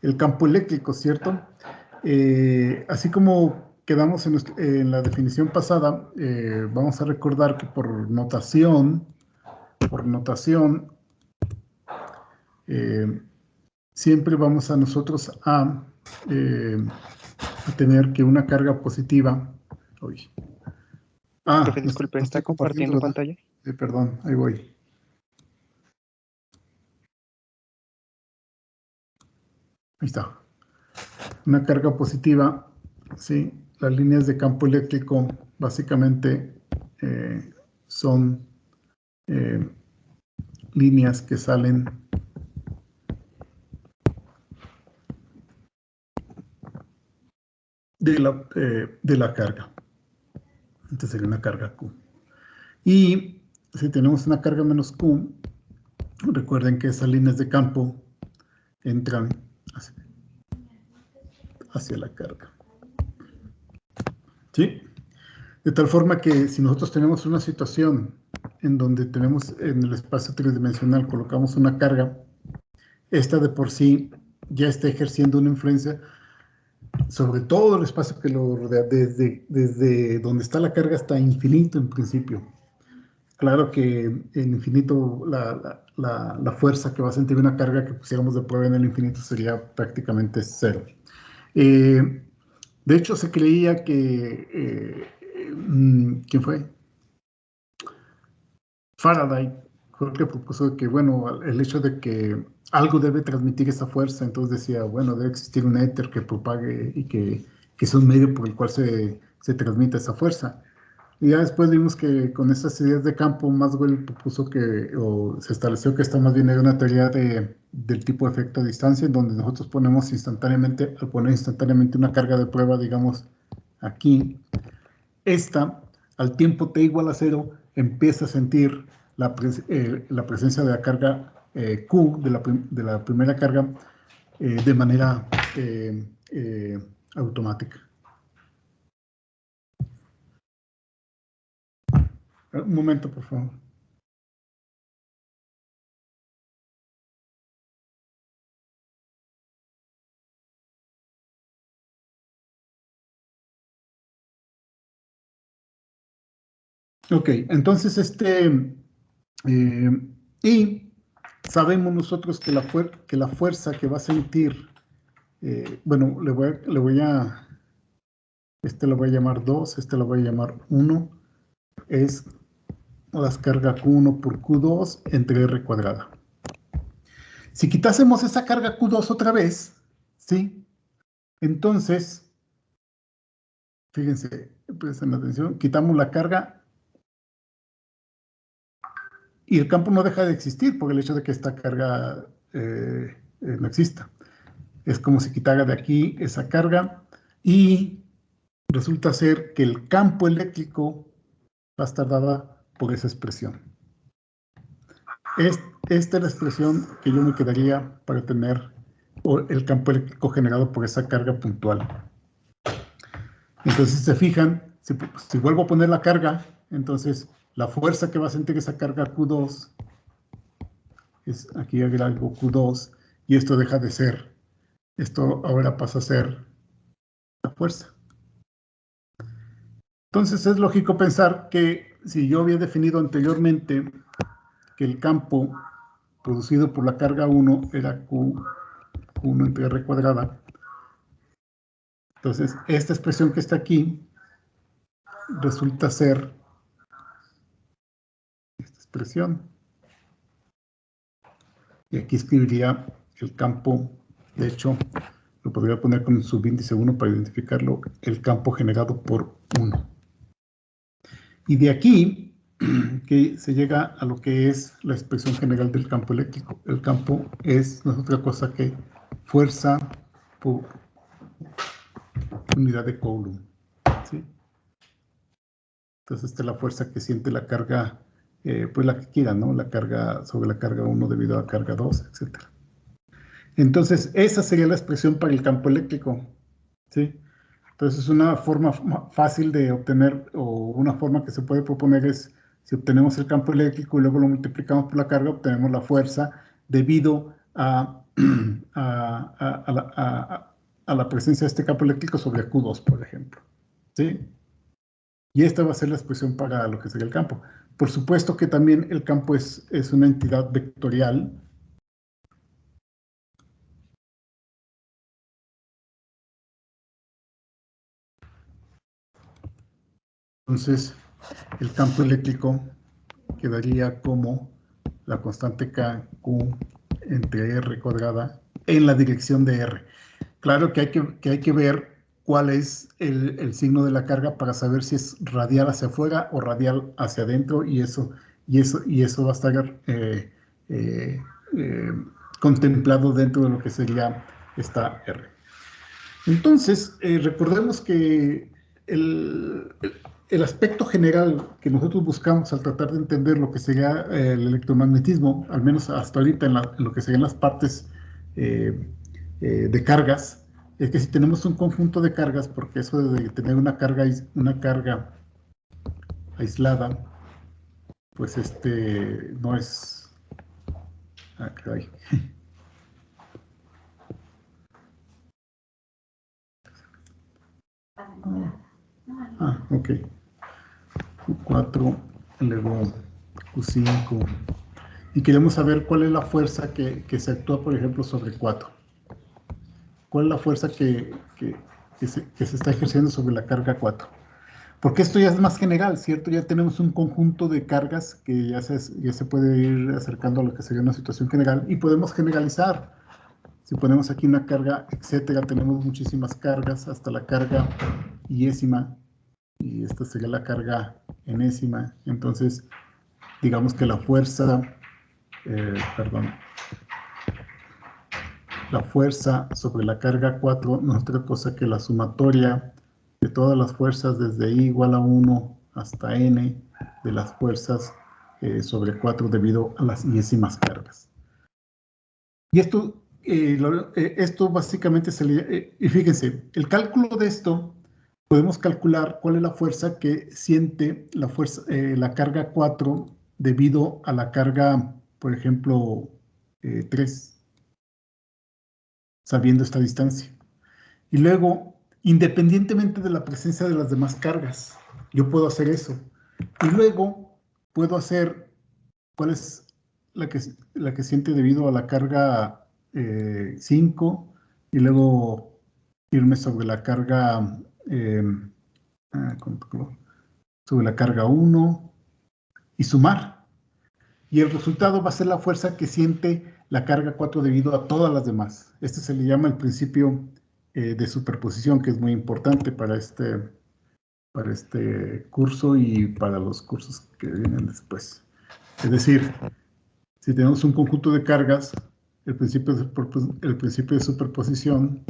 el campo eléctrico, ¿cierto? Así como quedamos en la definición pasada, vamos a recordar que por notación, siempre vamos a nosotros a tener que una carga positiva. Uy. Profe, disculpe, No ¿está estoy compartiendo, compartiendo ¿verdad? pantalla? Perdón, ahí voy. Ahí está. Una carga positiva, ¿sí? Las líneas de campo eléctrico básicamente son líneas que salen de la carga. Entonces sería una carga Q. Y si tenemos una carga menos Q, recuerden que esas líneas de campo entran hacia la carga. ¿Sí? De tal forma que si nosotros tenemos una situación en donde tenemos en el espacio tridimensional, colocamos una carga, esta de por sí ya está ejerciendo una influencia sobre todo el espacio que lo rodea, desde donde está la carga hasta infinito en principio. Claro que en infinito la fuerza que va a sentir una carga que pusiéramos de prueba en el infinito sería prácticamente cero. De hecho, se creía que... ¿quién fue? Faraday fue el que propuso que, bueno, el hecho de que algo debe transmitir esa fuerza, entonces decía, bueno, debe existir un éter que propague y que es un medio por el cual se transmite esa fuerza. Y ya después vimos que con esas ideas de campo, Maxwell propuso que, o se estableció que esto más bien era una teoría del tipo de efecto a distancia, en donde nosotros ponemos instantáneamente, al poner instantáneamente una carga de prueba, digamos, aquí, esta, al tiempo t igual a 0, empieza a sentir la presencia de la carga Q, de la primera carga, de manera automática. Un momento, por favor. Ok, entonces y sabemos nosotros que la fuerza que va a sentir, bueno, le voy a lo voy a llamar 2, lo voy a llamar 1, es las cargas Q1 por Q2 entre R cuadrada. Si quitásemos esa carga Q2 otra vez, ¿sí? Entonces, fíjense, presten atención, quitamos la carga y el campo no deja de existir por el hecho de que esta carga no exista. Es como si quitara de aquí esa carga y resulta ser que el campo eléctrico va a estar dada por esa expresión. Esta es la expresión que yo me quedaría para tener el campo eléctrico generado por esa carga puntual. Entonces, si se fijan, si vuelvo a poner la carga, entonces la fuerza que va a sentir esa carga Q2 es, aquí agrego Q2, y esto deja de ser, esto ahora pasa a ser la fuerza. Entonces es lógico pensar que si yo había definido anteriormente que el campo producido por la carga 1 era Q1 entre R cuadrada, entonces esta expresión que está aquí resulta ser esta expresión. Y aquí escribiría el campo, de hecho, lo podría poner con el subíndice 1 para identificarlo, el campo generado por 1. Y de aquí que se llega a lo que es la expresión general del campo eléctrico. El campo es no es otra cosa que fuerza por unidad de Coulomb, ¿sí? Entonces esta es la fuerza que siente la carga, pues la que quiera, ¿no? La carga sobre la carga 1 debido a la carga 2, etc. Entonces esa sería la expresión para el campo eléctrico, ¿sí? Entonces una forma fácil de obtener, o una forma que se puede proponer es, si obtenemos el campo eléctrico y luego lo multiplicamos por la carga, obtenemos la fuerza debido a a la presencia de este campo eléctrico sobre Q2, por ejemplo. ¿Sí? Y esta va a ser la expresión para lo que sería el campo. Por supuesto que también el campo es una entidad vectorial. Entonces, el campo eléctrico quedaría como la constante KQ entre R cuadrada en la dirección de R. Claro que hay que ver cuál es el signo de la carga para saber si es radial hacia afuera o radial hacia adentro, y eso va a estar contemplado dentro de lo que sería esta R. Entonces, recordemos que el aspecto general que nosotros buscamos al tratar de entender lo que sería el electromagnetismo, al menos hasta ahorita en lo que serían las partes de cargas, es que si tenemos un conjunto de cargas, porque eso de tener una carga aislada, pues no es... Ah, caray. Ok. Q4, luego Q5. Y queremos saber cuál es la fuerza que se actúa, por ejemplo, sobre 4. ¿Cuál es la fuerza que se está ejerciendo sobre la carga 4? Porque esto ya es más general, ¿cierto? Ya tenemos un conjunto de cargas que ya se puede ir acercando a lo que sería una situación general, y podemos generalizar. Si ponemos aquí una carga, etcétera, tenemos muchísimas cargas hasta la carga iésima, y esta sería la carga enésima. Entonces, digamos que la fuerza, la fuerza sobre la carga 4 no es otra cosa que la sumatoria de todas las fuerzas desde I igual a 1 hasta N de las fuerzas sobre 4 debido a las iésimas cargas. Y esto básicamente y fíjense, el cálculo de esto, podemos calcular cuál es la fuerza que siente la carga 4 debido a la carga, por ejemplo, 3, sabiendo esta distancia. Y luego, independientemente de la presencia de las demás cargas, yo puedo hacer eso. Y luego puedo hacer cuál es la que siente debido a la carga 5, y luego irme sobre la carga sobre la carga 1 y sumar. Y el resultado va a ser la fuerza que siente la carga 4 debido a todas las demás. Este se le llama el principio de superposición, que es muy importante para este curso y para los cursos que vienen después. Es decir, si tenemos un conjunto de cargas, el principio de superposición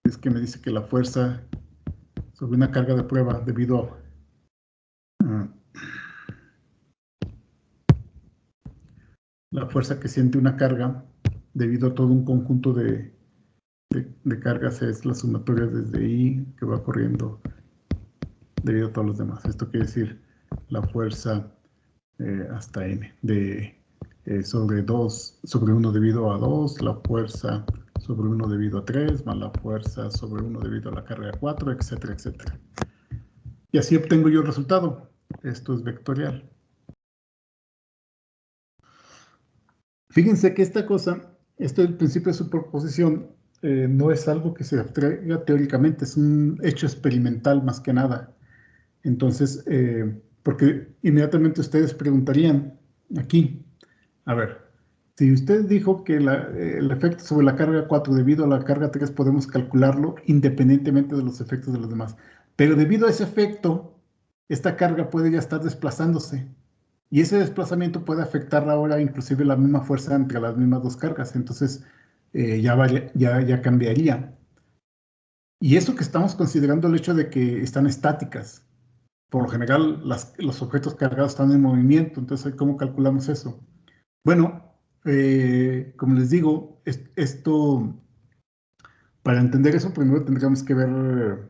es que me dice que la fuerza sobre una carga de prueba debido a la fuerza que siente una carga debido a todo un conjunto de cargas es la sumatoria desde I que va corriendo debido a todos los demás. Esto quiere decir la fuerza hasta N sobre 1 debido a 2, la fuerza sobre 1 debido a 3, más la fuerza sobre 1 debido a la carga 4, etcétera, etcétera. Y así obtengo yo el resultado. Esto es vectorial. Fíjense que esto del principio de superposición, no es algo que se abstraiga teóricamente, es un hecho experimental más que nada. Entonces, porque inmediatamente ustedes preguntarían aquí, a ver, si usted dijo que el efecto sobre la carga 4 debido a la carga 3 podemos calcularlo independientemente de los efectos de los demás, pero debido a ese efecto, esta carga puede ya estar desplazándose, y ese desplazamiento puede afectar ahora inclusive la misma fuerza entre las mismas dos cargas. Entonces ya cambiaría. Y eso que estamos considerando el hecho de que están estáticas. Por lo general, los objetos cargados están en movimiento. Entonces, ¿cómo calculamos eso? Bueno, como les digo, esto Para entender eso, primero tendríamos que ver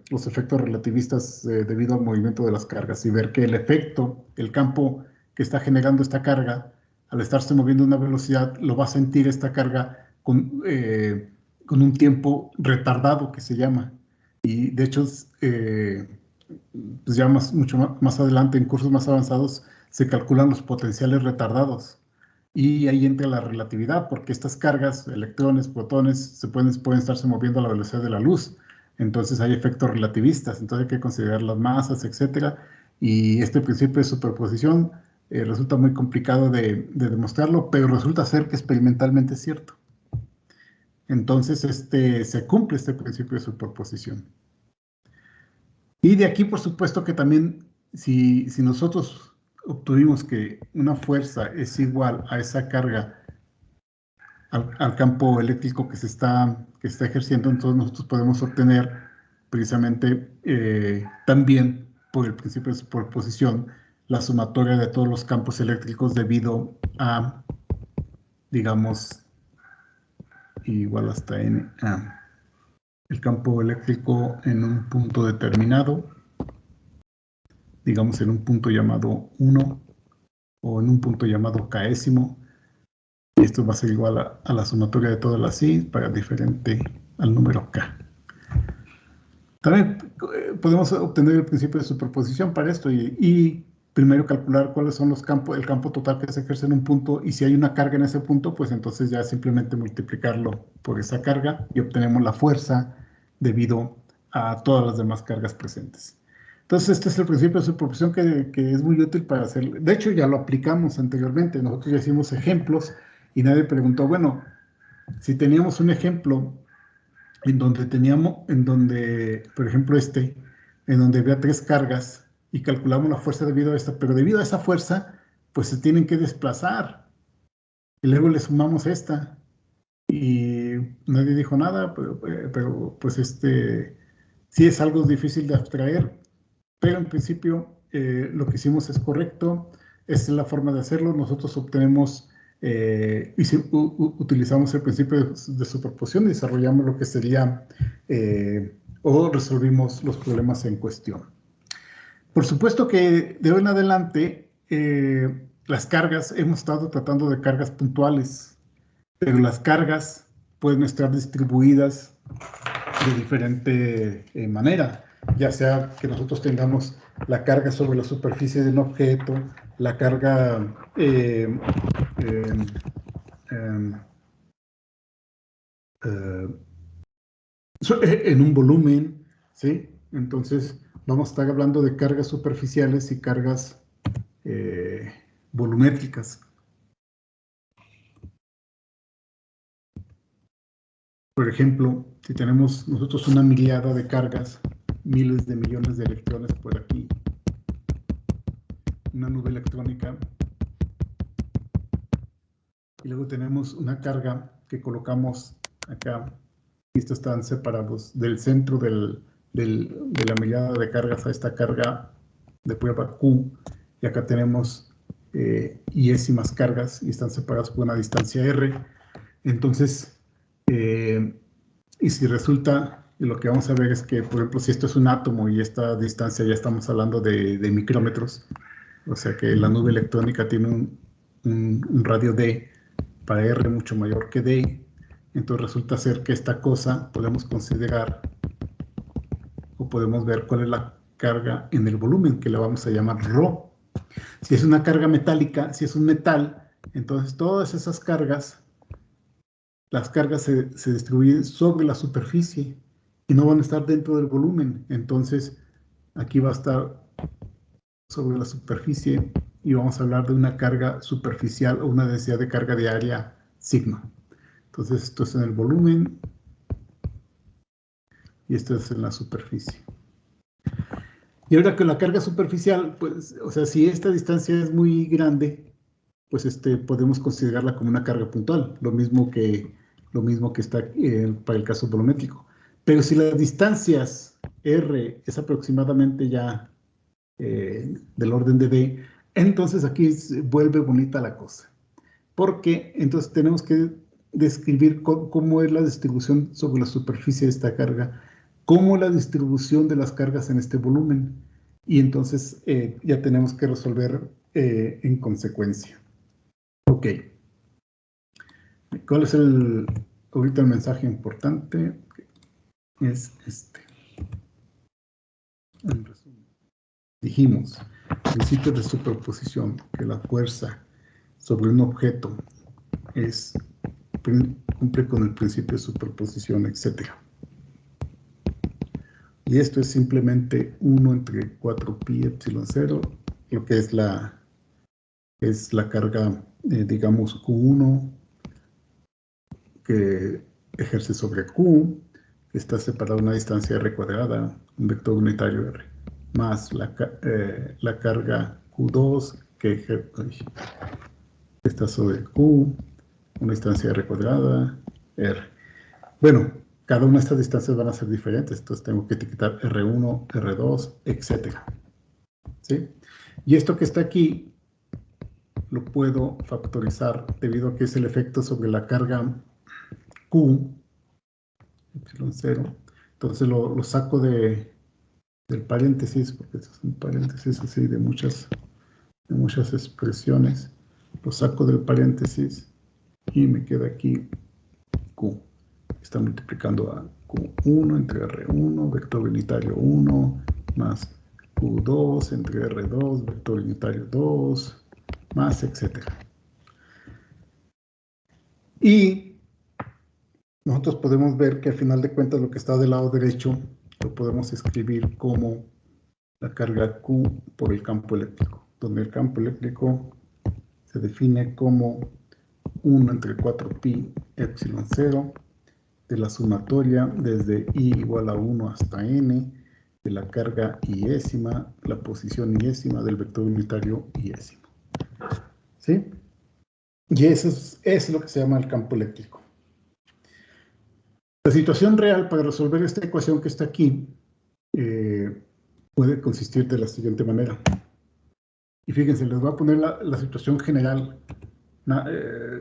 los efectos relativistas debido al movimiento de las cargas y ver que el efecto, el campo que está generando esta carga, al estarse moviendo a una velocidad, lo va a sentir esta carga con un tiempo retardado que se llama. Y de hecho, pues ya mucho más adelante, en cursos más avanzados, se calculan los potenciales retardados. Y ahí entra la relatividad, porque estas cargas, electrones, protones, pueden estarse moviendo a la velocidad de la luz. Entonces hay efectos relativistas, entonces hay que considerar las masas, etcétera. Y este principio de superposición resulta muy complicado de demostrarlo, pero resulta ser que experimentalmente es cierto. Entonces se cumple este principio de superposición. Y de aquí, por supuesto, que también, si nosotros obtuvimos que una fuerza es igual a esa carga al campo eléctrico que está ejerciendo, entonces nosotros podemos obtener precisamente también por el principio de superposición la sumatoria de todos los campos eléctricos debido a, digamos, igual hasta n, el campo eléctrico en un punto determinado, digamos en un punto llamado 1 o en un punto llamado késimo. Y esto va a ser igual a la sumatoria de todas las i para diferente al número k. También podemos obtener el principio de superposición para esto y primero calcular cuáles son los campos, el campo total que se ejerce en un punto, y si hay una carga en ese punto, pues entonces ya simplemente multiplicarlo por esa carga y obtenemos la fuerza debido a todas las demás cargas presentes. Entonces este es el principio de superposición que es muy útil para hacer. De hecho ya lo aplicamos anteriormente, nosotros ya hicimos ejemplos y nadie preguntó, bueno, si teníamos un ejemplo en donde, por ejemplo, en donde había 3 cargas y calculamos la fuerza debido a esta, pero debido a esa fuerza, pues se tienen que desplazar. Y luego le sumamos esta. Y nadie dijo nada, pero pues sí es algo difícil de abstraer, pero en principio lo que hicimos es correcto, esta es la forma de hacerlo, nosotros obtenemos utilizamos el principio de superposición y desarrollamos lo que sería o resolvimos los problemas en cuestión. Por supuesto que de hoy en adelante las cargas, hemos estado tratando de cargas puntuales, pero las cargas pueden estar distribuidas de diferente manera, ya sea que nosotros tengamos la carga sobre la superficie de un objeto, la carga en un volumen, ¿sí? Entonces vamos a estar hablando de cargas superficiales y cargas volumétricas. Por ejemplo, si tenemos nosotros una miriada de cargas, miles de millones de electrones por aquí, una nube electrónica, y luego tenemos una carga que colocamos acá, y estos están separados del centro de la miriada de cargas a esta carga de prueba Q, y acá tenemos iésimas cargas y están separadas por una distancia R. Entonces, y si resulta, lo que vamos a ver es que, por ejemplo, si esto es un átomo y esta distancia ya estamos hablando de micrómetros, o sea que la nube electrónica tiene un radio D para R mucho mayor que D, entonces resulta ser que esta cosa podemos considerar o podemos ver cuál es la carga en el volumen, que la vamos a llamar ρ. Si es una carga metálica, si es un metal, entonces todas esas cargas, las cargas se distribuyen sobre la superficie y no van a estar dentro del volumen. Entonces aquí va a estar sobre la superficie y vamos a hablar de una carga superficial o una densidad de carga de área sigma. Entonces esto es en el volumen y esto es en la superficie. Y ahora con la carga superficial, pues, o sea, si esta distancia es muy grande, pues podemos considerarla como una carga puntual, lo mismo que está para el caso volumétrico. Pero si las distancias R es aproximadamente ya del orden de D, entonces aquí vuelve bonita la cosa. Porque entonces tenemos que describir cómo es la distribución sobre la superficie de esta carga, cómo la distribución de las cargas en este volumen. Y entonces ya tenemos que resolver en consecuencia. Ok. ¿Cuál es ahorita el mensaje importante? Es este. En resumen, dijimos, principio de superposición, que la fuerza sobre un objeto cumple con el principio de superposición, etc. Y esto es simplemente 1 entre 4pi epsilon 0, lo que es la carga, digamos, Q1, que ejerce sobre Q, que está separada a una distancia r cuadrada, un vector unitario r, más la carga Q2, que está sobre Q, una distancia r cuadrada, r. Bueno, cada una de estas distancias van a ser diferentes, entonces tengo que etiquetar R1, R2, etc. ¿Sí? Y esto que está aquí lo puedo factorizar debido a que es el efecto sobre la carga Q, epsilon 0. Entonces lo saco del paréntesis, porque esto es un paréntesis así de muchas expresiones. Lo saco del paréntesis y me queda aquí Q. Está multiplicando a Q1 entre R1, vector unitario 1, más Q2 entre R2, vector unitario 2, más, etc. Y nosotros podemos ver que al final de cuentas lo que está del lado derecho lo podemos escribir como la carga Q por el campo eléctrico, donde el campo eléctrico se define como 1 entre 4pi epsilon 0 de la sumatoria desde i igual a 1 hasta n de la carga iésima, la posición iésima del vector unitario iésimo. ¿Sí? Y eso es lo que se llama el campo eléctrico. La situación real para resolver esta ecuación que está aquí puede consistir de la siguiente manera. Y fíjense, les voy a poner la situación general.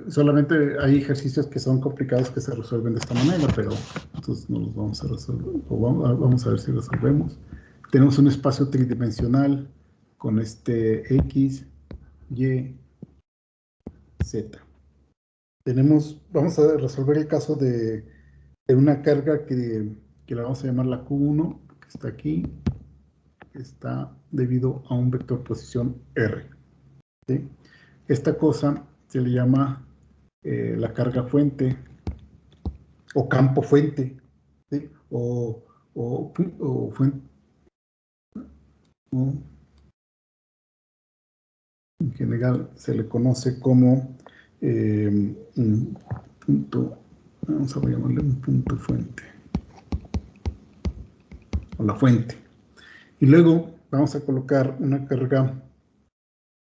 Solamente hay ejercicios que son complicados que se resuelven de esta manera, pero entonces no los vamos a resolver, o vamos a ver si resolvemos. Tenemos un espacio tridimensional con este X, Y, Z. Vamos a resolver el caso de una carga que la vamos a llamar la Q1, que está aquí, que está debido a un vector posición R. ¿Sí? Esta cosa se le llama la carga fuente o campo fuente, ¿sí? o fuente, en general se le conoce como un punto, vamos a llamarle un punto fuente, o la fuente. Y luego vamos a colocar una carga,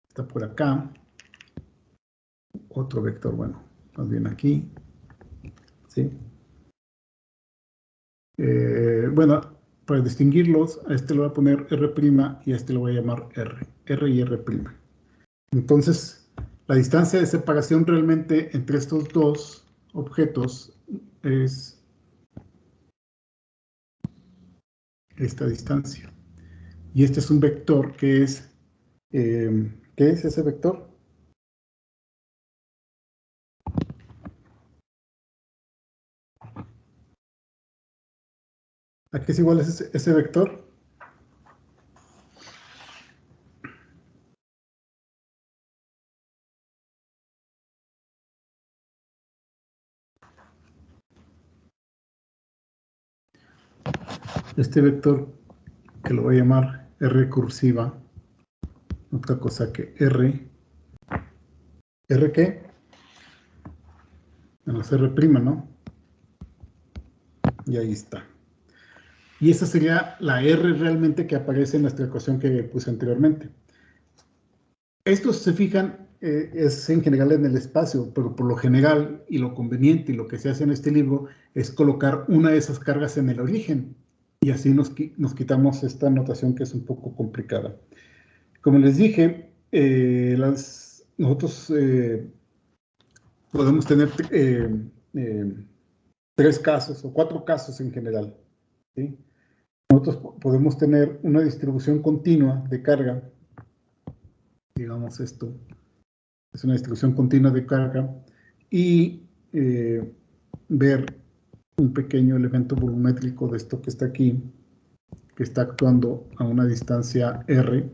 está por acá, otro vector, bueno, más bien aquí, ¿sí? Bueno, para distinguirlos, a este le voy a poner R' y a este le voy a llamar R, R y R'. Entonces, la distancia de separación realmente entre estos dos objetos es esta distancia. Y este es un vector que es, ¿qué es ese vector? ¿A qué es igual ese vector? Este vector, que lo voy a llamar R cursiva, otra cosa que R. ¿R qué? Menos R', ¿no? Y ahí está. Y esa sería la R realmente que aparece en nuestra ecuación que puse anteriormente. Esto, si se fijan, es en general en el espacio, pero por lo general y lo conveniente y lo que se hace en este libro es colocar una de esas cargas en el origen. Y así nos quitamos esta notación que es un poco complicada. Como les dije, nosotros podemos tener 3 casos o 4 casos en general, ¿sí? Nosotros podemos tener una distribución continua de carga, digamos esto, es una distribución continua de carga, y ver un pequeño elemento volumétrico de esto que está aquí, que está actuando a una distancia R,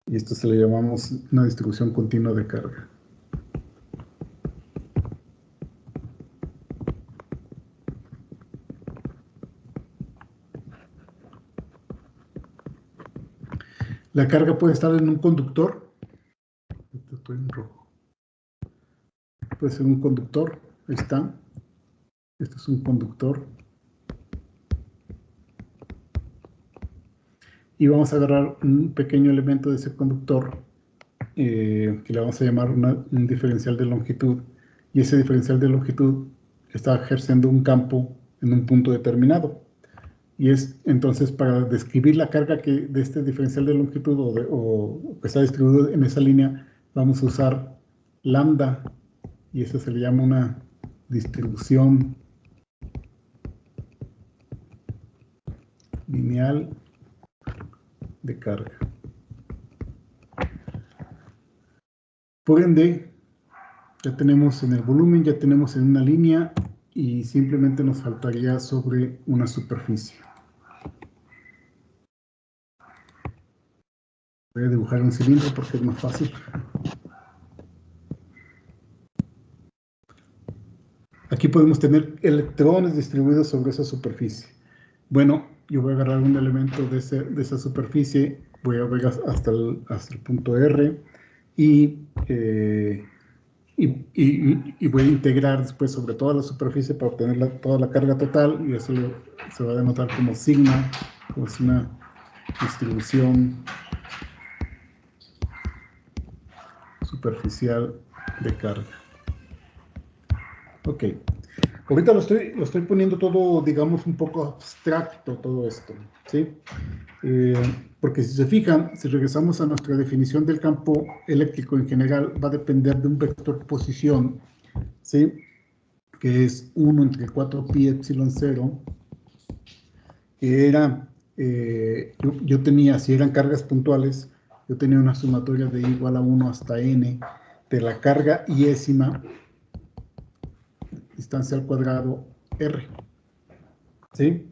y esto se le llamamos una distribución continua de carga. La carga puede estar en un conductor, estoy en rojo, puede ser un conductor, ahí está, este es un conductor, y vamos a agarrar un pequeño elemento de ese conductor, que le vamos a llamar un diferencial de longitud, y ese diferencial de longitud está ejerciendo un campo en un punto determinado. Y es entonces para describir la carga de este diferencial de longitud o que está distribuido en esa línea, vamos a usar lambda, y eso se le llama una distribución lineal de carga. Por ende, ya tenemos en el volumen, ya tenemos en una línea, y simplemente nos faltaría sobre una superficie. Voy a dibujar un cilindro porque es más fácil. Aquí podemos tener electrones distribuidos sobre esa superficie. Bueno, yo voy a agarrar un elemento de esa superficie, voy a ver hasta el punto R, y voy a integrar después sobre toda la superficie para obtener toda la carga total, y eso se va a denotar como sigma, como es una distribución superficial de carga. Ok, ahorita lo estoy poniendo todo, digamos, un poco abstracto todo esto, ¿sí? Porque si se fijan, si regresamos a nuestra definición del campo eléctrico en general, va a depender de un vector posición, ¿sí? Que es 1 entre 4 pi epsilon 0, que era, yo tenía, si eran cargas puntuales, yo tenía una sumatoria de I igual a 1 hasta n de la carga iésima, distancia al cuadrado, R, ¿sí?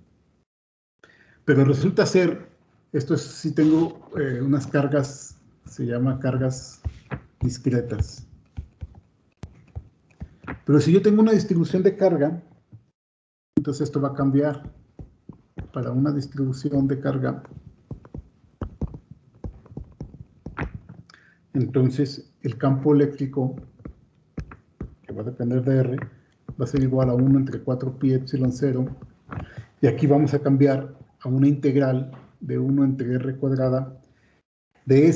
Pero resulta ser, esto es, si tengo unas cargas, se llama cargas discretas. Pero si yo tengo una distribución de carga, entonces esto va a cambiar. Para una distribución de carga, entonces el campo eléctrico, que va a depender de R, va a ser igual a 1 entre 4 pi epsilon 0, y aquí vamos a cambiar a una integral de 1 entre R cuadrada de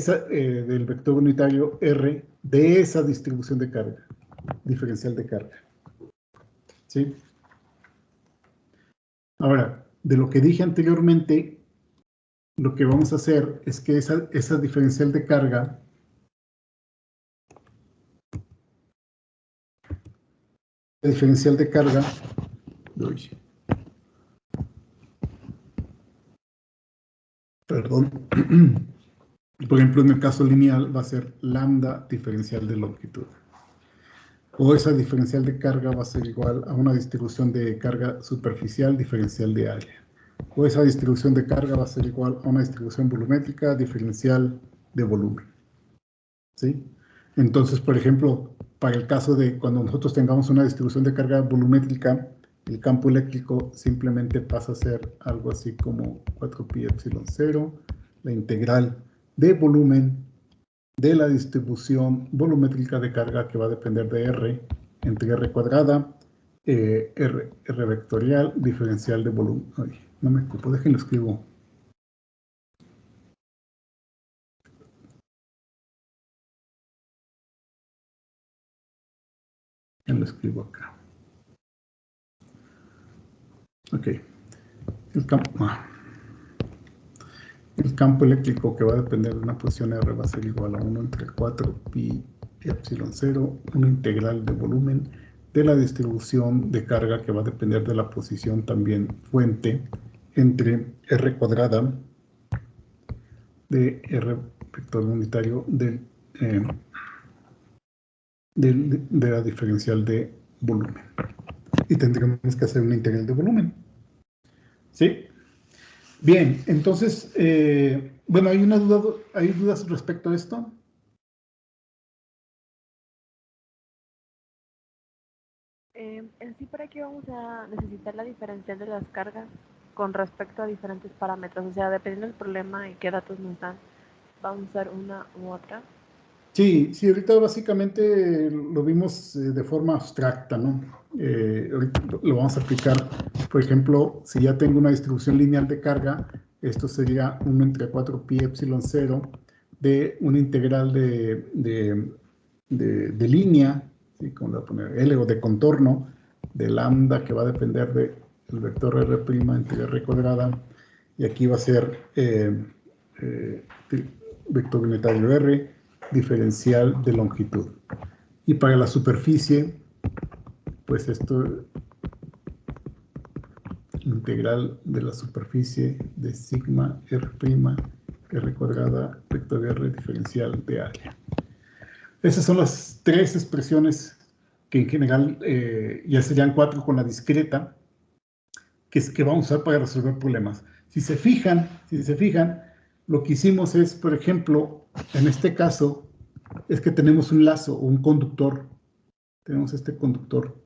del vector unitario R de esa distribución de carga, diferencial de carga. ¿Sí? Ahora, de lo que dije anteriormente, lo que vamos a hacer es que esa diferencial de carga perdón, por ejemplo, en el caso lineal va a ser lambda diferencial de longitud. O esa diferencial de carga va a ser igual a una distribución de carga superficial diferencial de área. O esa distribución de carga va a ser igual a una distribución volumétrica diferencial de volumen. ¿Sí? Entonces, por ejemplo, para el caso de cuando nosotros tengamos una distribución de carga volumétrica, el campo eléctrico simplemente pasa a ser algo así como 4 pi epsilon 0, la integral de volumen de la distribución volumétrica de carga, que va a depender de R entre R cuadrada, R vectorial, diferencial de volumen. Ay, no me ocupo, déjenlo escribo. Lo escribo acá. Ok. El campo eléctrico que va a depender de una posición R va a ser igual a 1 entre 4 pi epsilon 0, una integral de volumen de la distribución de carga que va a depender de la posición también fuente entre R cuadrada de R vector unitario de la diferencial de volumen. Y tendremos que hacer una integral de volumen. ¿Sí? Bien, entonces, bueno, ¿hay dudas respecto a esto? En sí, ¿para qué vamos a necesitar la diferencial de las cargas con respecto a diferentes parámetros? O sea, dependiendo del problema y qué datos nos dan, ¿vamos a usar una u otra? Sí, ahorita básicamente lo vimos de forma abstracta, ¿no? Ahorita lo vamos a aplicar, por ejemplo, si ya tengo una distribución lineal de carga, esto sería 1 entre 4pi epsilon 0 de una integral de línea, ¿sí? Como le voy a poner L o de contorno, de lambda que va a depender del vector R' entre R cuadrada, y aquí va a ser vector unitario R, diferencial de longitud. Y para la superficie, pues esto, integral de la superficie de sigma R', R cuadrada, vector R diferencial de área. Esas son las tres expresiones que en general ya serían 4 con la discreta, que vamos a usar para resolver problemas. Si se fijan, lo que hicimos es, por ejemplo, en este caso, es que tenemos un lazo o un conductor. Tenemos este conductor.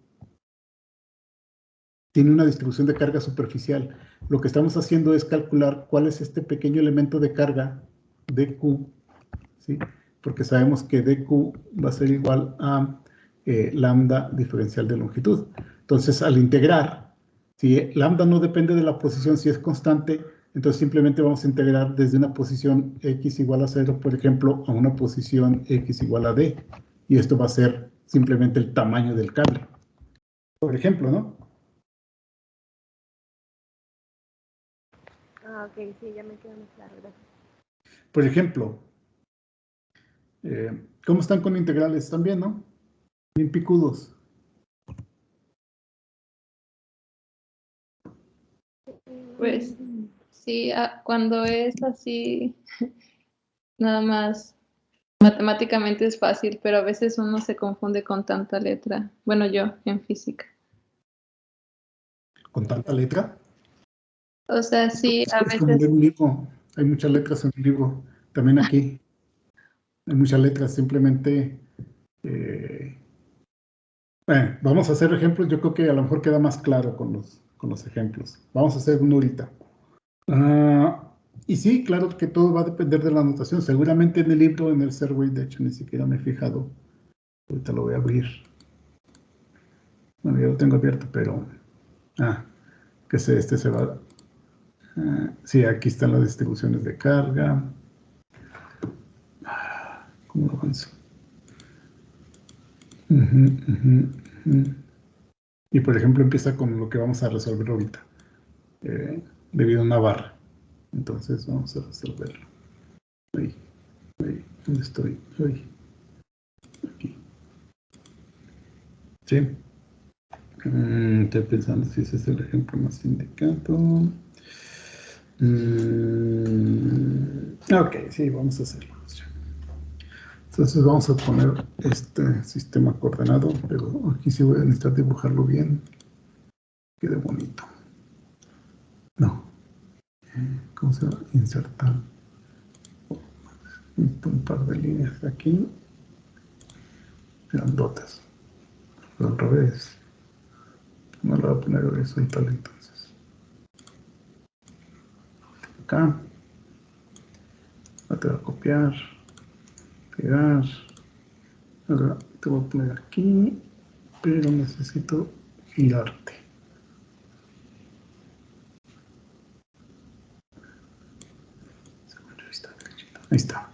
Tiene una distribución de carga superficial. Lo que estamos haciendo es calcular cuál es este pequeño elemento de carga, dq, ¿sí? Porque sabemos que dq va a ser igual a lambda diferencial de longitud. Entonces, al integrar, si lambda no depende de la posición, si es constante, entonces simplemente vamos a integrar desde una posición x igual a 0, por ejemplo, a una posición x igual a d. Y esto va a ser simplemente el tamaño del cable. Por ejemplo, ¿no? Ah, ok, sí, ya me queda muy claro, gracias. Por ejemplo, ¿cómo están con integrales? ¿Están bien, no? Bien picudos. Pues sí, cuando es así, nada más matemáticamente es fácil, pero a veces uno se confunde con tanta letra. Bueno, yo en física. ¿Con tanta letra? O sea, sí, a Es como veces. leer un libro. Hay muchas letras en el libro. También aquí hay muchas letras. Simplemente, bueno, vamos a hacer ejemplos. Yo creo que a lo mejor queda más claro con los ejemplos. Vamos a hacer uno ahorita. Y sí, claro que todo va a depender de la anotación. Seguramente en el libro, en el survey, de hecho, ni siquiera me he fijado. Ahorita lo voy a abrir. Bueno, ya lo tengo abierto, pero... que este se va... sí, aquí están las distribuciones de carga. ¿Cómo lo avanzo? Y por ejemplo empieza con lo que vamos a resolver ahorita, debido a una barra. Entonces vamos a resolverlo. Ahí, ¿dónde estoy? Ahí, aquí. ¿Sí? Estoy pensando si ese es el ejemplo más indicado. Ok, sí, vamos a hacerlo. Entonces vamos a poner este sistema coordenado, pero aquí sí voy a necesitar dibujarlo bien. Quede bonito. No. ¿Cómo se va a insertar? Un par de líneas aquí. Grandotas. Pero al revés. No lo voy a poner horizontal entonces. Acá. Te voy a copiar. Pegar. Ahora te voy a poner aquí. Pero necesito girarte. Ahí está.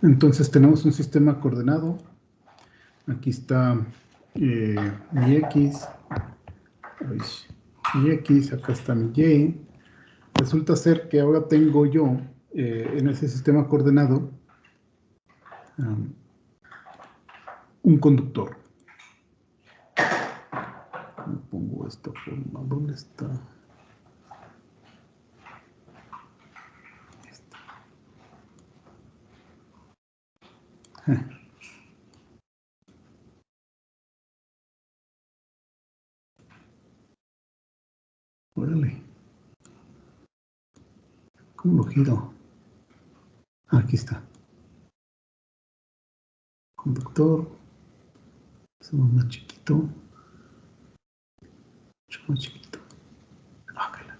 Entonces tenemos un sistema coordenado. Aquí está mi X. Mi X, acá está mi Y. resulta ser que ahora tengo yo en ese sistema coordenado un conductor. Me pongo esta forma. ¿Dónde está? Órale. ¿Cómo lo giro? Aquí está. Conductor. Somos más chiquito. Mucho más chiquito. Bájala.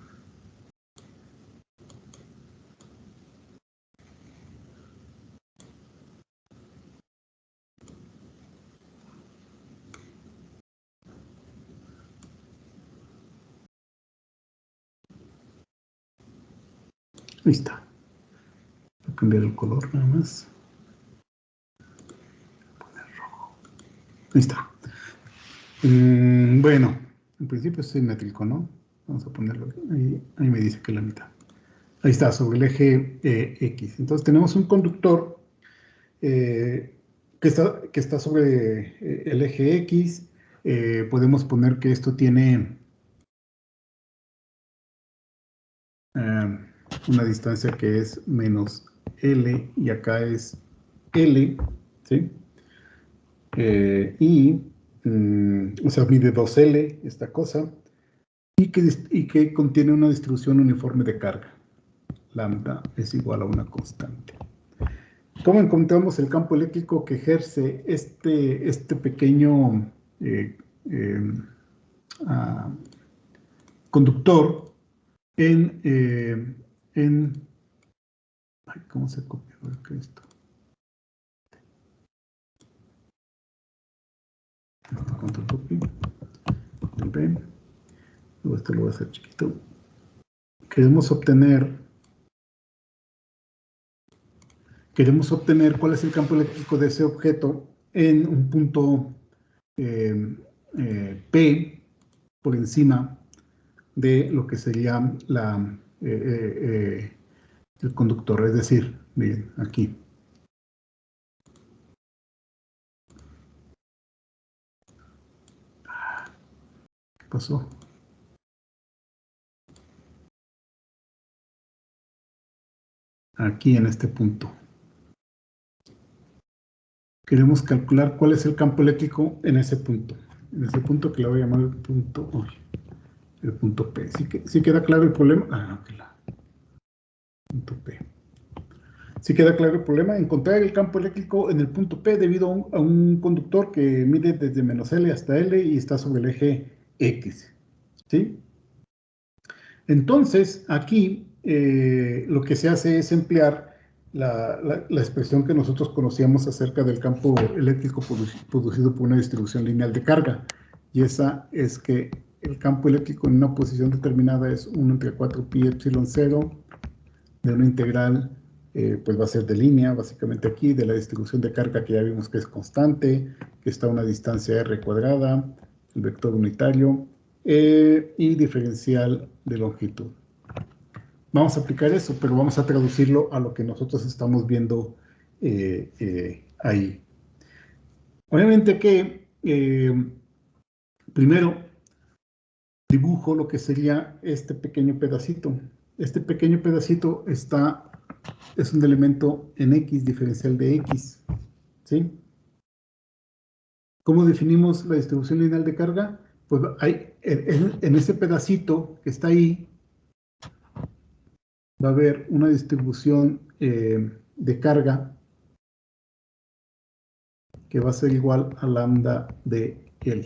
Ahí está. Voy a cambiar el color nada más. Poner rojo. Ahí está. Bueno, en principio es simétrico, ¿no? Vamos a ponerlo ahí. Ahí me dice que la mitad. Ahí está, sobre el eje X. Entonces tenemos un conductor que está sobre el eje X. Podemos poner que esto tiene una distancia que es menos L y acá es L, ¿sí? O sea, mide 2L esta cosa y que contiene una distribución uniforme de carga. Lambda es igual a una constante. ¿Cómo encontramos el campo eléctrico que ejerce este pequeño conductor en ay, ¿cómo se copia esto? Control copy, Control V. Luego esto lo voy a hacer chiquito. Queremos obtener cuál es el campo eléctrico de ese objeto en un punto P por encima de lo que sería el conductor, es decir, miren, aquí. ¿Qué pasó? Aquí en este punto. Queremos calcular cuál es el campo eléctrico en ese punto. En ese punto que le voy a llamar el punto P. ¿Sí queda claro el problema? Punto P. ¿Sí queda claro el problema? Encontrar el campo eléctrico en el punto P debido a un conductor que mide desde menos L hasta L y está sobre el eje X. ¿Sí? Entonces, aquí lo que se hace es emplear la expresión que nosotros conocíamos acerca del campo eléctrico producido por una distribución lineal de carga. Y esa es que el campo eléctrico en una posición determinada es 1 entre 4 pi epsilon 0 de una integral, pues va a ser de línea, básicamente aquí, de la distribución de carga que ya vimos que es constante, que está a una distancia r cuadrada, el vector unitario, y diferencial de longitud. Vamos a aplicar eso, pero vamos a traducirlo a lo que nosotros estamos viendo ahí. Obviamente que primero dibujo lo que sería este pequeño pedacito. Este pequeño pedacito es un elemento en X, diferencial de X. ¿Sí? ¿Cómo definimos la distribución lineal de carga? Pues hay, en ese pedacito que está ahí, va a haber una distribución de carga que va a ser igual a lambda de L.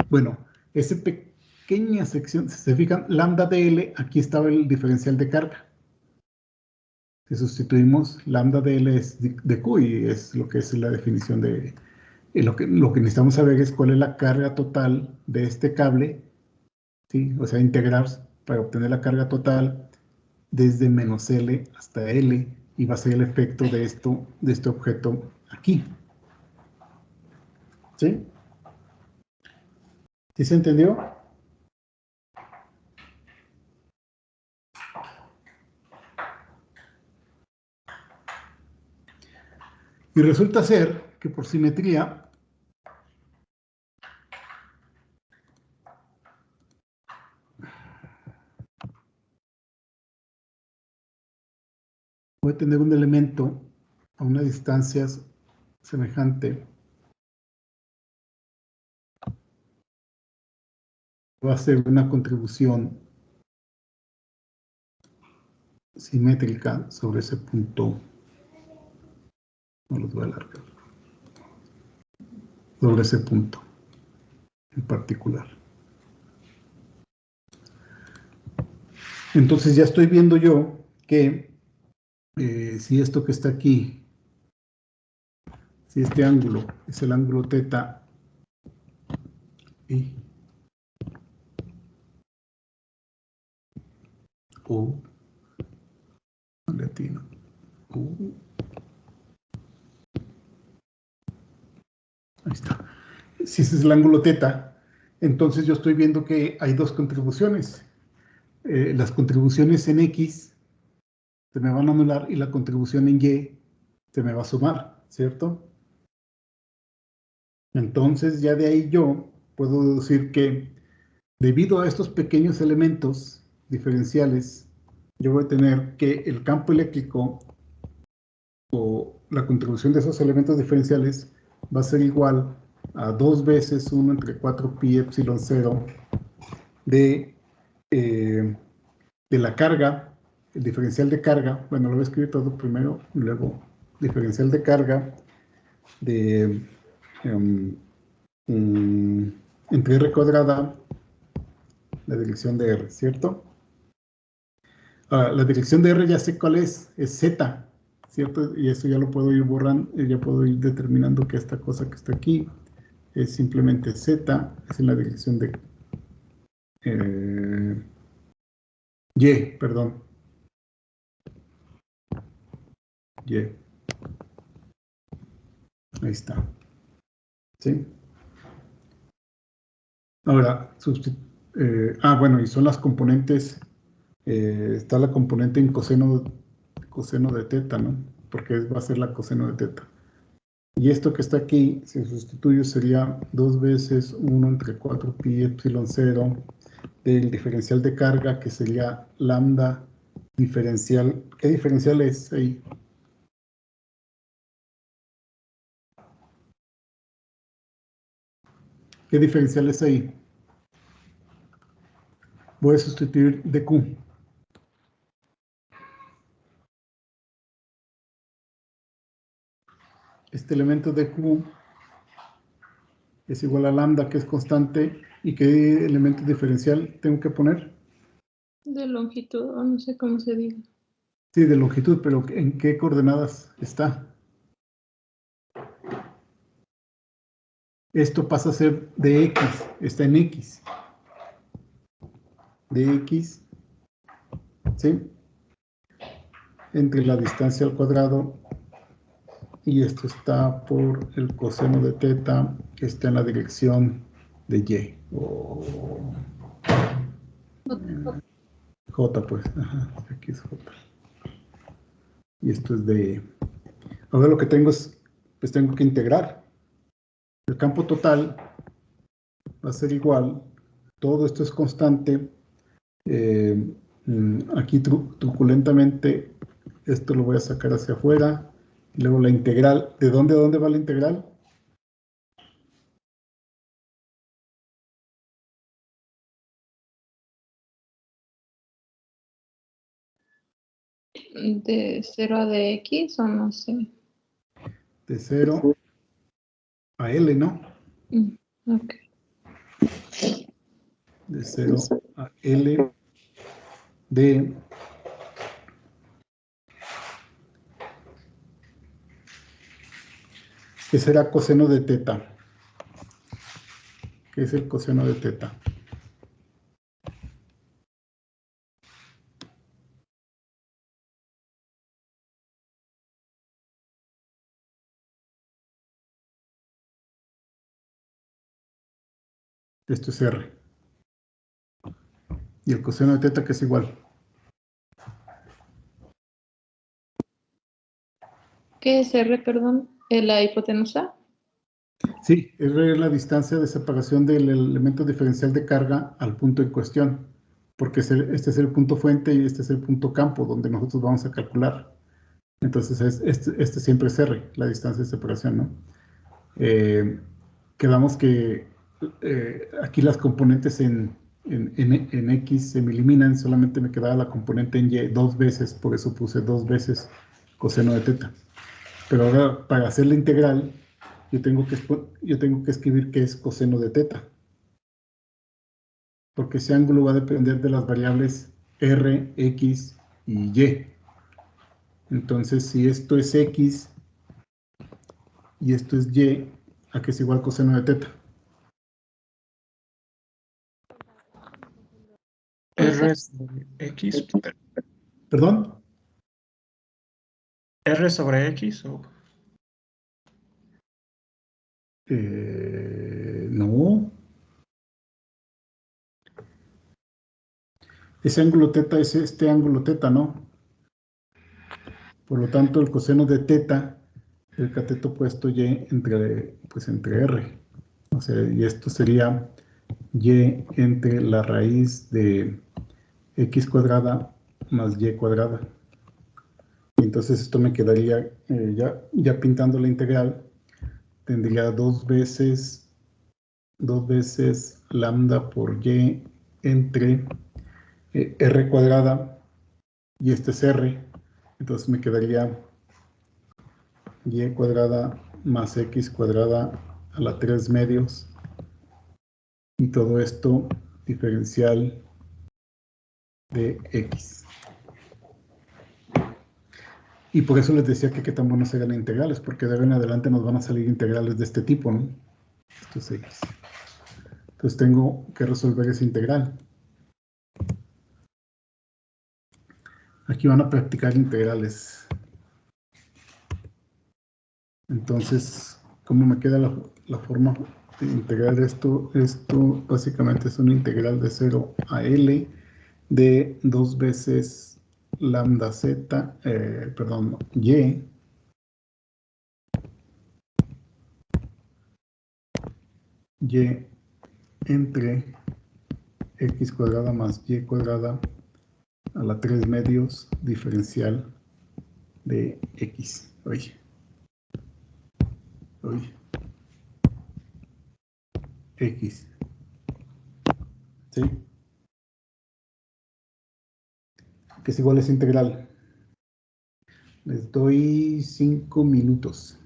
Bueno, esa pequeña sección, si se fijan, lambda de L, aquí estaba el diferencial de carga. Si sustituimos, lambda de L es de Q y es lo que es la definición de... lo que necesitamos saber es cuál es la carga total de este cable, ¿sí? O sea, integrar para obtener la carga total desde menos L hasta L y va a ser el efecto de este objeto aquí. ¿Sí? ¿Sí se entendió? Y resulta ser que por simetría, voy a tener un elemento a una distancia semejante. Va a ser una contribución simétrica sobre ese punto. No los voy a alargar. Sobre ese punto en particular. Entonces ya estoy viendo yo que si esto que está aquí, si este ángulo es el ángulo teta y o latino ahí está. Si ese es el ángulo teta, entonces yo estoy viendo que hay dos contribuciones. Las contribuciones en X se me van a anular y la contribución en Y se me va a sumar, ¿cierto? Entonces ya de ahí yo puedo deducir que debido a estos pequeños elementos diferenciales, yo voy a tener que el campo eléctrico o la contribución de esos elementos diferenciales va a ser igual a 2 veces 1 entre 4 pi epsilon 0 de la carga, el diferencial de carga, bueno, lo voy a escribir todo primero, y luego diferencial de carga de entre r cuadrada, la dirección de r, ¿cierto? La dirección de r ya sé cuál es z, ¿cierto? Y eso ya lo puedo ir borrando, ya puedo ir determinando que esta cosa que está aquí es simplemente z, es en la dirección de y, perdón. Y. Ahí está. ¿Sí? Ahora, bueno, y son las componentes, está la componente en coseno de teta, ¿no? Porque va a ser la coseno de teta. Y esto que está aquí, si sustituyo, sería 2 veces 1 entre 4 pi epsilon 0 del diferencial de carga, que sería lambda diferencial. ¿Qué diferencial es ahí? ¿Qué diferencial es ahí? Voy a sustituir dq. Este elemento dq es igual a lambda, que es constante. ¿Y qué elemento diferencial tengo que poner? De longitud, o no sé cómo se diga. Sí, de longitud, pero ¿en qué coordenadas está? Esto pasa a ser de x, está en x. De x, ¿sí? Entre la distancia al cuadrado, y esto está por el coseno de teta, que está en la dirección de y. J, pues, ajá, aquí es J. Y esto es de... Ahora lo que tengo es, pues tengo que integrar. El campo total va a ser igual, todo esto es constante. Aquí truculentamente, esto lo voy a sacar hacia afuera. Luego la integral, ¿de dónde a dónde va la integral? De 0 a dx o no sé. De 0 a L, ¿no? Ok. De 0 a L de que será coseno de teta. ¿Qué es el coseno de teta? Esto es R. Y el coseno de teta, que es igual. ¿Qué es R, perdón? ¿La hipotenusa? Sí, R es la distancia de separación del elemento diferencial de carga al punto en cuestión, porque este es el punto fuente y este es el punto campo donde nosotros vamos a calcular. Entonces, este siempre es R, la distancia de separación, ¿no? Quedamos que aquí las componentes en X se me eliminan, solamente me quedaba la componente en Y dos veces, por eso puse dos veces coseno de teta. Pero ahora, para hacer la integral, yo tengo que escribir qué es coseno de teta, porque ese ángulo va a depender de las variables R, X y Y. Entonces, si esto es X y esto es Y, ¿a qué es igual coseno de teta? R sobre X. ¿Perdón? R sobre X o No. Ese ángulo teta es este ángulo teta, ¿no? Por lo tanto, el coseno de teta, el cateto opuesto Y entre R. O sea, y esto sería Y entre la raíz de X cuadrada más Y cuadrada. Y entonces esto me quedaría, ya pintando la integral, tendría dos veces lambda por Y entre R cuadrada, y este es R, entonces me quedaría Y cuadrada más X cuadrada a la 3 medios, y todo esto diferencial de X. Y por eso les decía que qué tan buenos eran integrales, porque de ahora en adelante nos van a salir integrales de este tipo, ¿no? Esto es X. Entonces tengo que resolver esa integral. Aquí van a practicar integrales. Entonces, ¿cómo me queda la forma de integrar esto? Esto básicamente es una integral de 0 a L de 2 veces lambda z, perdón, y entre x cuadrada más y cuadrada a la 3 medios diferencial de x. Oye, x. ¿Sí? Que es igual a esa integral. Les doy 5 minutos.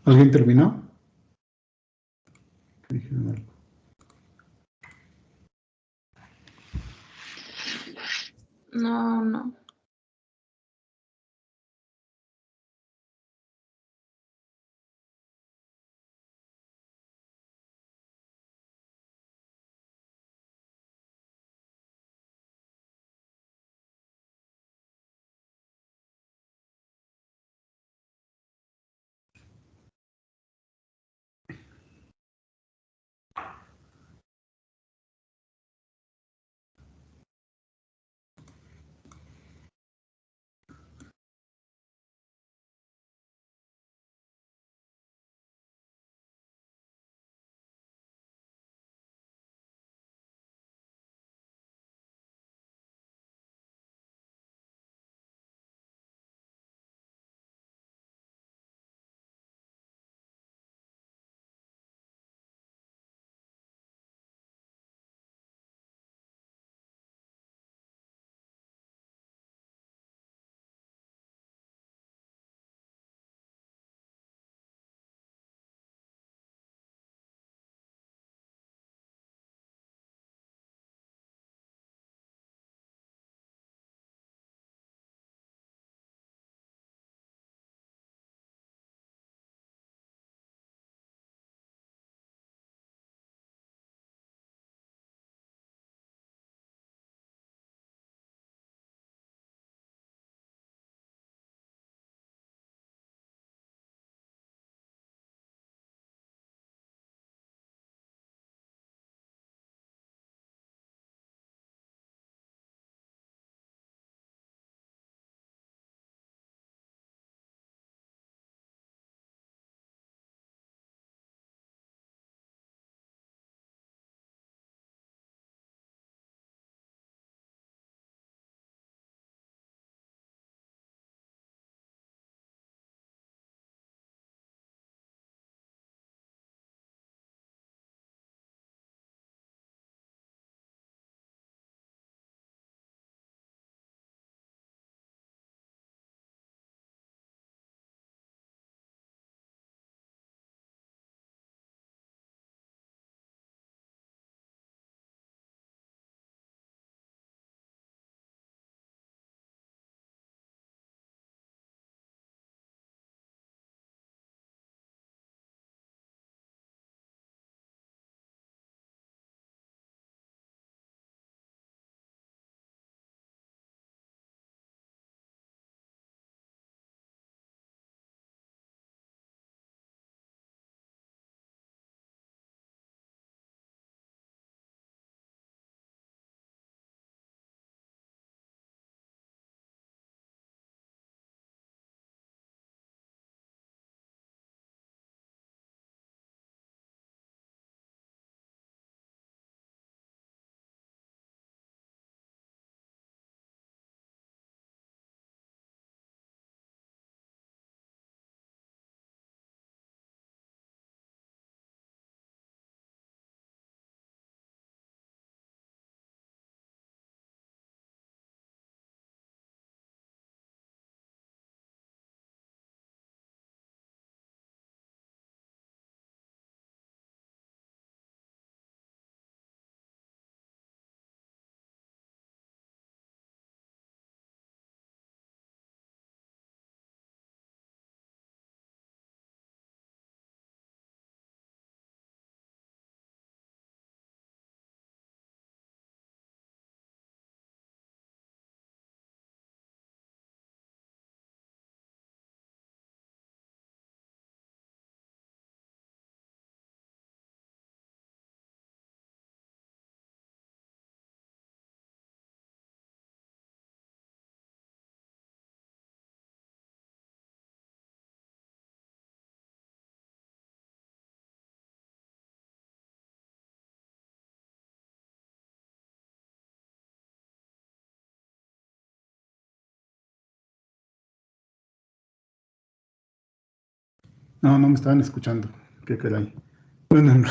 ¿Alguien terminó? Dijeron algo. No, no. No, no me estaban escuchando. Qué caray. Bueno,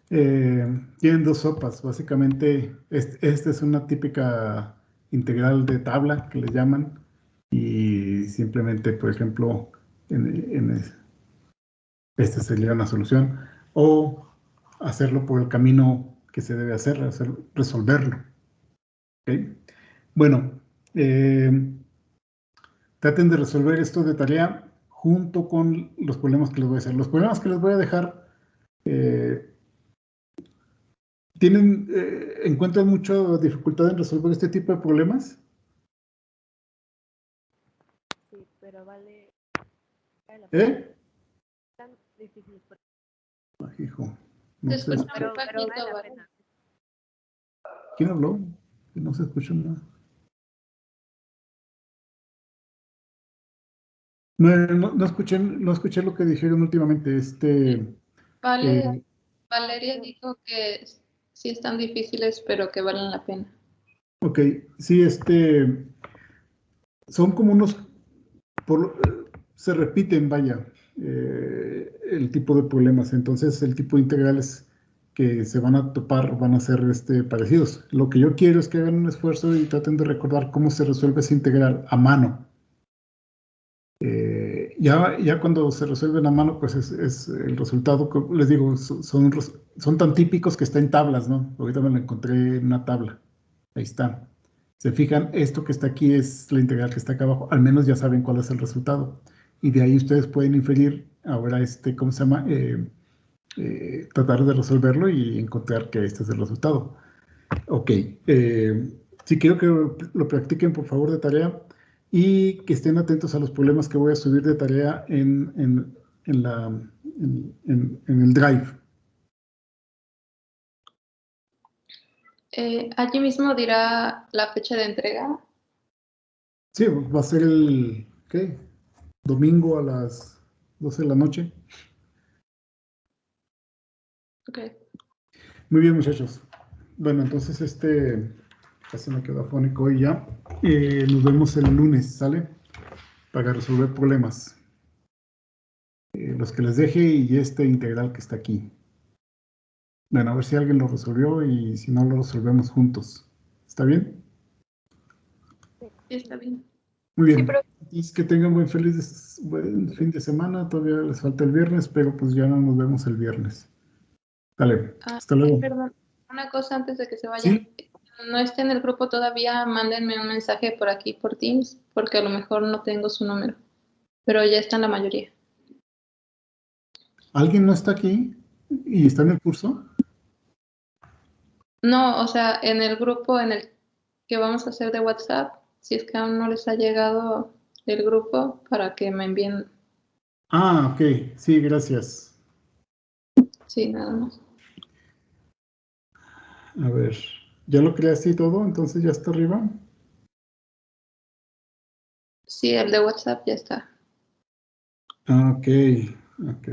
tienen dos sopas. Básicamente, esta es una típica integral de tabla que le llaman. Y simplemente, por ejemplo, en Esta sería una solución. O hacerlo por el camino que se debe hacer, resolverlo. ¿Okay? Bueno, traten de resolver esto de tarea junto con los problemas que les voy a hacer. Los problemas que les voy a dejar, ¿encuentran mucha dificultad en resolver este tipo de problemas? Sí, pero vale la pena. ¿Eh? Tan difíciles. Ay, hijo, Se no sé. escucha muy Pero bajito, vale la ¿vale? pena. ¿Quién habló? Que no se escucha nada. No escuché lo que dijeron últimamente. Valeria dijo que sí están difíciles, pero que valen la pena. Ok, sí, son como unos, se repiten, vaya, el tipo de problemas. Entonces, el tipo de integrales que se van a topar van a ser parecidos. Lo que yo quiero es que hagan un esfuerzo y traten de recordar cómo se resuelve ese integral a mano. Ya cuando se resuelven a mano, pues es el resultado, les digo, son tan típicos que está en tablas, ¿no? Ahorita me lo encontré en una tabla. Ahí está. Se fijan, esto que está aquí es la integral que está acá abajo. Al menos ya saben cuál es el resultado. Y de ahí ustedes pueden inferir ahora ¿cómo se llama? Tratar de resolverlo y encontrar que este es el resultado. Ok. Sí quiero que lo practiquen, por favor, de tarea y que estén atentos a los problemas que voy a subir de tarea en el Drive. Allí mismo dirá la fecha de entrega. Sí, va a ser ¿qué? Domingo a las 12 de la noche. Ok. Muy bien, muchachos. Bueno, entonces ya se me quedó afónico hoy ya. Nos vemos el lunes, ¿sale? Para resolver problemas. Los que les deje y este integral que está aquí. Bueno, a ver si alguien lo resolvió y si no lo resolvemos juntos. ¿Está bien? Sí, está bien. Muy bien. Sí, pero Entonces, que tengan buen fin de semana. Todavía les falta el viernes, pero pues ya no nos vemos el viernes. Dale, hasta luego. Perdón, una cosa antes de que se vayan. ¿Sí? No esté en el grupo todavía, mándenme un mensaje por aquí, por Teams, porque a lo mejor no tengo su número, pero ya están la mayoría. ¿Alguien no está aquí y está en el curso? No, o sea, en el grupo en el que vamos a hacer de WhatsApp, si es que aún no les ha llegado el grupo, para que me envíen, Ah, ok. Sí, gracias. sí, nada más. A ver, ¿ya lo creaste y todo? Entonces ya está arriba. Sí, el de WhatsApp ya está. Ah, ok, ok.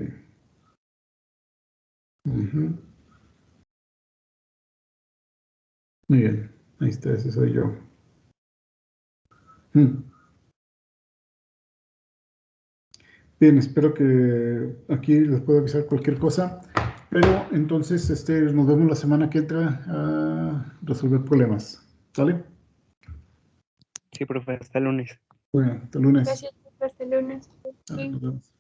Ujú. Muy bien, ahí está, ese soy yo. Bien, espero que aquí les pueda avisar cualquier cosa, pero entonces nos vemos la semana que entra a resolver problemas. ¿Sale? Sí, profe, hasta el lunes. Bueno, hasta el lunes. gracias, hasta el lunes. Nos vemos.